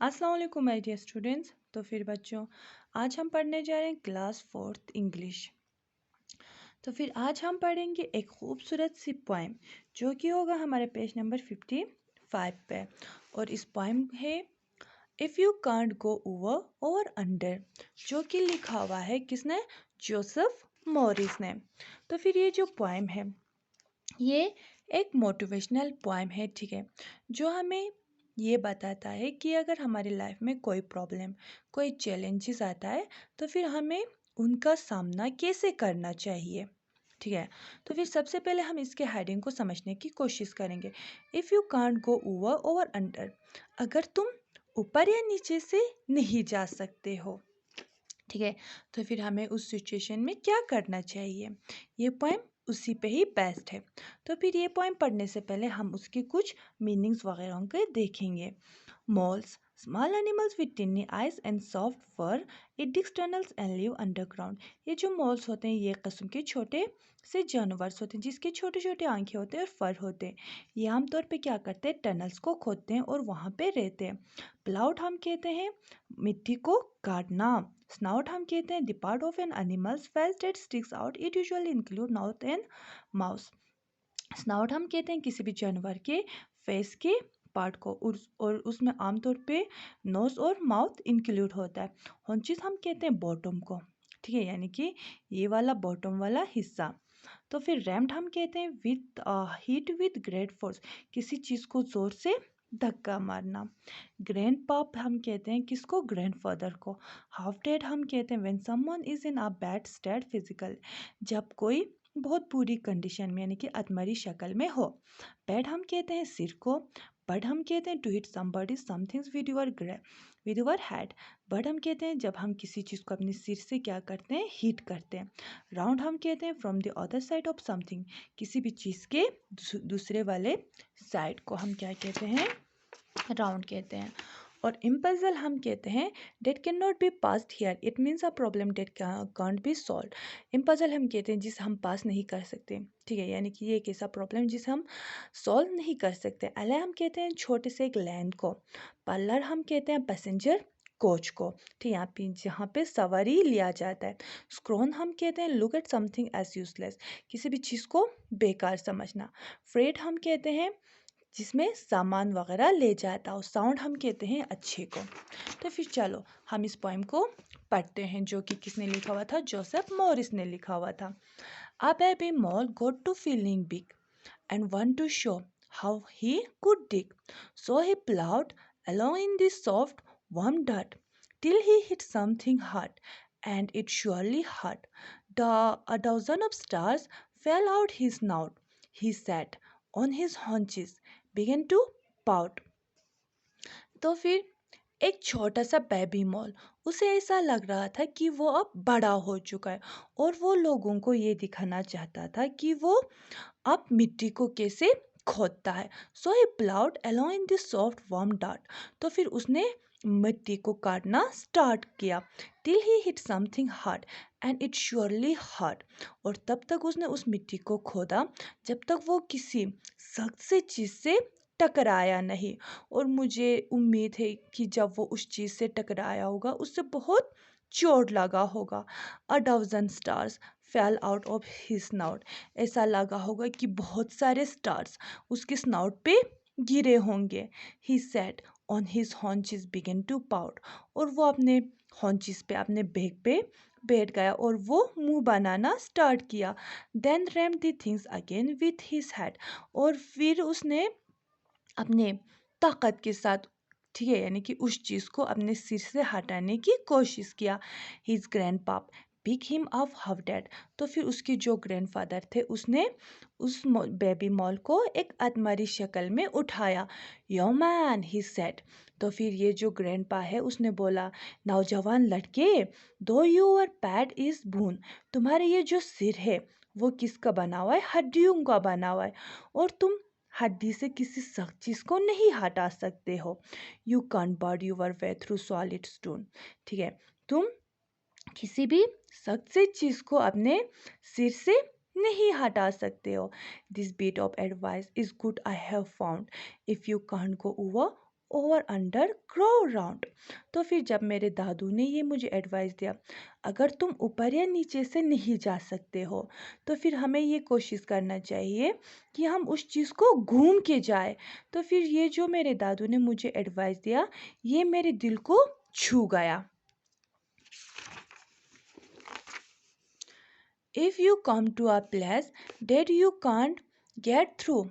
अस्सलाम वालेकुम my dear students. तो फिर बच्चों, आज हम पढ़ने जा रहे हैं क्लास 4th इंग्लिश। तो फिर आज हम पढ़ेंगे एक खूबसूरत सी पोएम जो कि होगा हमारे पेज नंबर 55 पे। और इस पोएम है if you can't go over over under, जो कि लिखा हुआ है किसने? जोसेफ मॉरिस ने। तो फिर ये जो पोएम है ये एक मोटिवेशनल पोएम है, ठीक है, जो हमें ये बताता है कि अगर हमारी लाइफ में कोई प्रॉब्लम, कोई चैलेंजेस आता है तो फिर हमें उनका सामना कैसे करना चाहिए, ठीक है। तो फिर सबसे पहले हम इसके हेडिंग को समझने की कोशिश करेंगे। If you can't go over over under, अगर तुम ऊपर या नीचे से नहीं जा सकते हो, ठीक है, तो फिर हमें उस सिचुएशन में क्या करना चाहिए, ये पोएम उसी पे ही बेस्ट है। तो फिर ये पोएम पढ़ने से पहले हम उसकी कुछ मीनिंग्स वगैरह के देखेंगे। Moles, small animals with tiny eyes and soft fur, eat tunnels and live underground। ये जो moles होते हैं ये किस्म के छोटे से जानवर होते हैं जिसके छोटे छोटे आंखें होते हैं और फर होते हैं। ये आमतौर पे क्या करते हैं? टनल्स को खोदते हैं और वहाँ पे रहते हैं। प्लाउट हम कहते हैं मिट्टी को काटना। स्नाउट हम कहते हैं the part of an animals face that sticks out, it usually include mouth and mouse. Snout हम कहते हैं किसी भी जानवर के फेस के पार्ट को, और उसमें आमतौर पे नोज और माउथ इंक्लूड होता है। हॉन्चेस हम कहते हैं बॉटम को, ठीक है, यानी कि ये वाला बॉटम वाला हिस्सा। तो फिर रैम्ड हम कहते हैं with heat with great force, किसी चीज़ को ज़ोर से धक्का मारना। ग्रैंड पाप हम कहते हैं किसको? ग्रैंडफादर को। हाफ डेड हम कहते हैं when someone is in a bad state physical, जब कोई बहुत बुरी कंडीशन में यानी कि अधमरी शक्ल में हो। बैड हम कहते हैं सिर को। बट हम कहते हैं to hit somebody somethings with your head. Butt हम कहते हैं जब हम किसी चीज़ को अपने सिर से क्या करते हैं? हिट करते हैं। राउंड हम कहते हैं from the other side of something, किसी भी चीज़ के दूसरे वाले साइड को हम क्या कहते हैं? राउंड कहते हैं। और इम्पजल हम कहते हैं that cannot be passed here, it means a problem that can't be solve. Impassable हम कहते हैं जिसे हम पास नहीं कर सकते, ठीक है, यानी कि ये एक ऐसा प्रॉब्लम जिसे हम सॉल्व नहीं कर सकते। अले हम कहते हैं छोटे से एक लैंड को। पार्लर हम कहते हैं पैसेंजर कोच को, ठीक है, जहाँ पे सवारी लिया जाता है। स्क्रोन हम कहते हैं look at something as useless, किसी भी चीज़ को बेकार समझना। फ्रेट हम कहते हैं जिसमें सामान वगैरह ले जाता हो। साउंड हम कहते हैं अच्छे को। तो फिर चलो हम इस पोएम को पढ़ते हैं जो कि किसने लिखा हुआ था? जोसेफ मॉरिस ने लिखा हुआ था। A baby mole got to feeling big and want to show how he could dig. So he plowed along in the soft, warm dirt till he hit something hard, and it surely hurt. A dozen of stars fell out his snout. He sat on his haunches, began to pout. तो फिर एक छोटा सा baby mall, उसे ऐसा लग रहा था कि वो अब बड़ा हो चुका है और वो लोगों को ये दिखाना चाहता था कि वो अब मिट्टी को कैसे खोदता है। So he ploughed along in this soft warm dirt, तो फिर उसने मिट्टी को काटना स्टार्ट किया। Till he hit something hard and it surely hard, और तब तक उसने उस मिट्टी को खोदा जब तक वो किसी सख्त से चीज़ से टकराया नहीं। और मुझे उम्मीद है कि जब वो उस चीज़ से टकराया होगा उससे बहुत चोट लगा होगा। A dozen stars fell out of his snout, ऐसा लगा होगा कि बहुत सारे स्टार्स उसके स्नाउट पे गिरे होंगे। He sat on his haunches began to pout, और वो अपने हॉन्चेस पे, अपने बैक पे बैठ गया और वो मुंह बनाना स्टार्ट किया। Then ram the things again with his head, और फिर उसने अपने ताकत के साथ, ठीक है, यानी कि उस चीज़ को अपने सिर से हटाने की कोशिश किया। His grand pap pick him up half dead, तो फिर उसके जो ग्रैंडफादर थे उसने उस बेबी मॉल को एक अधमरी शक्ल में उठाया। यो मैन ही सेड, तो फिर ये जो ग्रैंडपा है उसने बोला, नौजवान लड़के, दो योर पैड इज बून, तुम्हारे ये जो सिर है वो किसका बना हुआ है? हड्डियों का बना हुआ है, और तुम हड्डी से किसी सख्त चीज़ को नहीं हटा सकते हो। You can't bird your way through solid stone, ठीक है, तुम किसी भी सख्त से चीज़ को अपने सिर से नहीं हटा सकते हो। This bit of advice is good I have found, if you can't go over over under grow round. तो फिर जब मेरे दादू ने ये मुझे एडवाइस दिया, अगर तुम ऊपर या नीचे से नहीं जा सकते हो तो फिर हमें ये कोशिश करना चाहिए कि हम उस चीज़ को घूम के जाए। तो फिर ये जो मेरे दादू ने मुझे एडवाइस दिया, ये मेरे दिल को छू गया। If you come to a place that you can't get through,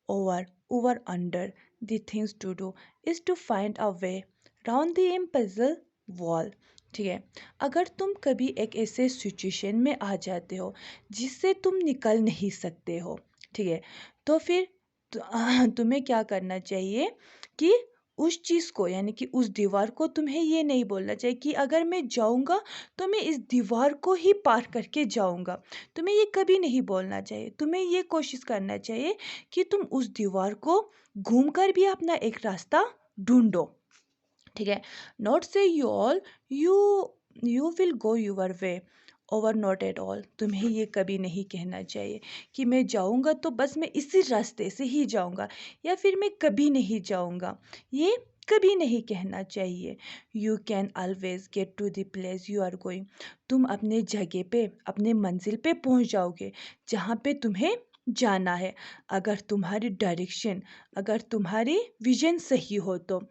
over under, the things to do is to find a way round the impossible wall। ठीक है, अगर तुम कभी एक ऐसे सिचुएशन में आ जाते हो जिससे तुम निकल नहीं सकते हो, ठीक है, तो फिर तुम्हें क्या करना चाहिए कि उस चीज़ को यानी कि उस दीवार को तुम्हें ये नहीं बोलना चाहिए कि अगर मैं जाऊंगा तो मैं इस दीवार को ही पार करके जाऊंगा। तुम्हें ये कभी नहीं बोलना चाहिए। तुम्हें ये कोशिश करना चाहिए कि तुम उस दीवार को घूमकर भी अपना एक रास्ता ढूंढो। ठीक है, not say you will go your way over not at all. तुम्हें ये कभी नहीं कहना चाहिए कि मैं जाऊंगा तो बस मैं इसी रास्ते से ही जाऊंगा या फिर मैं कभी नहीं जाऊंगा। ये कभी नहीं कहना चाहिए। You can always get to the place you are going. तुम अपने जगह पे, अपने मंजिल पे पहुंच जाओगे जहाँ पे तुम्हें जाना है, अगर तुम्हारी डायरेक्शन, अगर तुम्हारी विजन सही हो तो।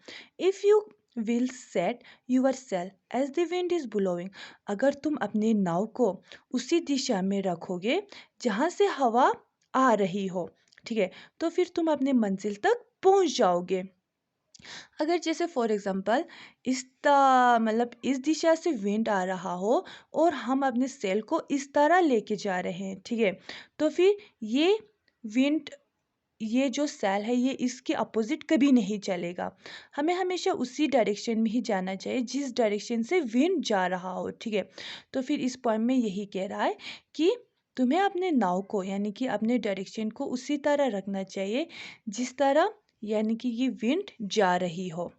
If you will set yourself as the wind is blowing. अगर तुम अपने नाव को उसी दिशा में रखोगे जहाँ से हवा आ रही हो, ठीक है, तो फिर तुम अपने मंजिल तक पहुँच जाओगे। अगर जैसे फॉर एग्जांपल मतलब इस दिशा से विंड आ रहा हो और हम अपने सेल को इस तरह लेके जा रहे हैं, ठीक है, तो फिर ये विंड, ये जो सेल है ये इसके अपोजिट कभी नहीं चलेगा। हमें हमेशा उसी डायरेक्शन में ही जाना चाहिए जिस डायरेक्शन से विंड जा रहा हो, ठीक है। तो फिर इस पॉइंट में यही कह रहा है कि तुम्हें अपने नाव को यानी कि अपने डायरेक्शन को उसी तरह रखना चाहिए जिस तरह यानी कि ये विंड जा रही हो।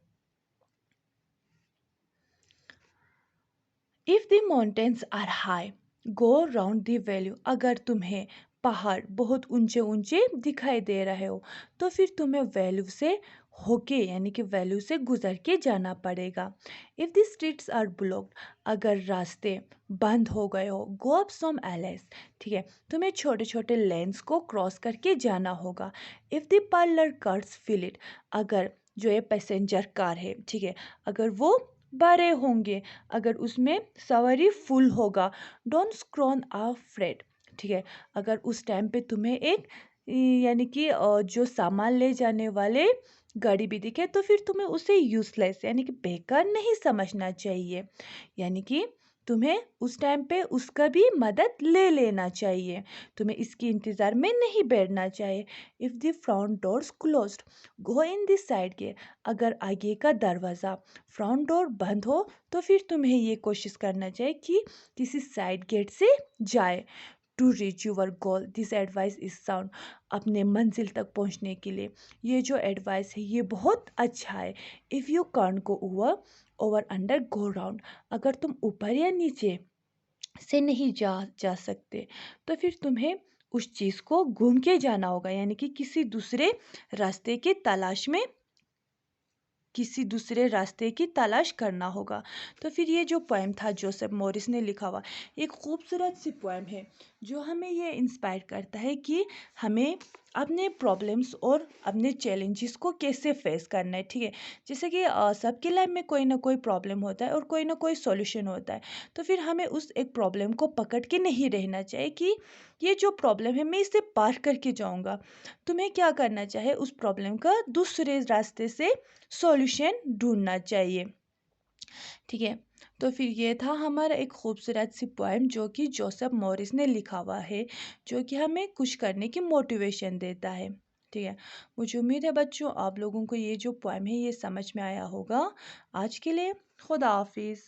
If the mountains are high go round the valley. अगर तुम्हें पहाड़ बहुत ऊंचे ऊंचे दिखाई दे रहे हो तो फिर तुम्हें वैल्यू से होके यानी कि वैल्यू से गुजर के जाना पड़ेगा। If the streets are blocked, अगर रास्ते बंद हो गए हो गो अप सम एलेस। ठीक है, तुम्हें छोटे छोटे लेन्स को क्रॉस करके जाना होगा। If the parlour cars fill it, अगर जो ये पैसेंजर कार है, ठीक है, अगर वो भरे होंगे, अगर उसमें सवारी फुल होगा, डोंट स्क्रॉन आ फ्रेड। ठीक है, अगर उस टाइम पे तुम्हें एक यानी कि जो सामान ले जाने वाले गाड़ी भी दिखे तो फिर तुम्हें उसे यूजलेस यानी कि बेकार नहीं समझना चाहिए, यानी कि तुम्हें उस टाइम पे उसका भी मदद ले लेना चाहिए। तुम्हें इसके इंतज़ार में नहीं बैठना चाहिए। If the front doors closed go in this side gate, अगर आगे का दरवाज़ा फ्रंट डोर बंद हो तो फिर तुम्हें ये कोशिश करना चाहिए कि किसी साइड गेट से जाए। To reach your goal this advice is sound. अपने मंजिल तक पहुंचने के लिए ये जो एडवाइस है ये बहुत अच्छा है। If you can't go over under go round, अगर तुम ऊपर या नीचे से नहीं जा सकते तो फिर तुम्हें उस चीज़ को घूम के जाना होगा, यानी कि किसी दूसरे रास्ते की तलाश करना होगा। तो फिर ये जो पोएम था जोसेफ मॉरिस ने लिखा हुआ, एक खूबसूरत सी पोएम है जो हमें ये इंस्पायर करता है कि हमें अपने प्रॉब्लम्स और अपने चैलेंजेस को कैसे फेस करना है। ठीक है, जैसे कि सबके लाइफ में कोई ना कोई प्रॉब्लम होता है और कोई ना कोई सॉल्यूशन होता है। तो फिर हमें उस एक प्रॉब्लम को पकड़ के नहीं रहना चाहिए कि ये जो प्रॉब्लम है मैं इसे पार करके जाऊंगा। तुम्हें क्या करना चाहिए, उस प्रॉब्लम का दूसरे रास्ते से सॉल्यूशन ढूंढना चाहिए। ठीक है, तो फिर ये था हमारा एक खूबसूरत सी पोएम जो कि जोसेफ मॉरिस ने लिखा हुआ है, जो कि हमें कुछ करने की मोटिवेशन देता है। ठीक है, मुझे उम्मीद है बच्चों आप लोगों को ये जो पोएम है ये समझ में आया होगा। आज के लिए खुदा हाफिज़।